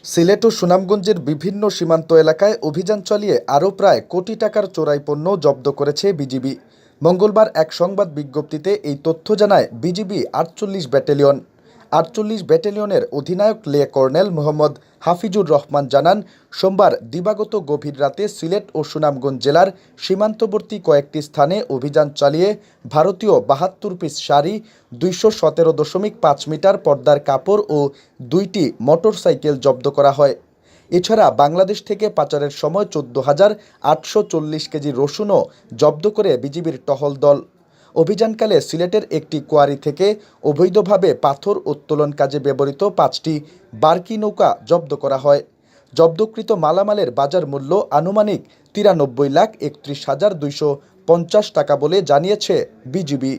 সিলেট ও সুনামগঞ্জের বিভিন্ন সীমান্ত এলাকায় অভিযান চালিয়ে আরও প্রায় কোটি টাকার চোরাই পণ্য জব্দ করেছে বিজিবি। মঙ্গলবার এক সংবাদ বিজ্ঞপ্তিতে এই তথ্য জানায় বিজিবি ৪৮ ব্যাটালিয়নের অধিনায়ক লে কর্নেল মোহাম্মদ হাফিজুর রহমান জানান, সোমবার দিবাগত গভীর রাতে সিলেট ও সুনামগঞ্জ জেলার সীমান্তবর্তী কয়েকটি স্থানে অভিযান চালিয়ে ভারতীয় ৭২ পিস শাড়ি, ২১৭.৫ মিটার পর্দার কাপড় ও ২টি মোটরসাইকেল জব্দ করা হয়। এছাড়া বাংলাদেশ থেকে পাচারের সময় ১৪,৮৪০ কেজি রসুনও জব্দ করে বিজিবির টহল দল। অভিযানকালে সিলেটের একটি কোয়ারি থেকে অবৈধভাবে পাথর উত্তোলন কাজে ব্যবহৃত ৫টি বার্কি নৌকা জব্দ করা হয়। জব্দকৃত মালামালের বাজার মূল্য আনুমানিক ৯৩,৩১,২৫০ টাকা বলে জানিয়েছে বিজিবি।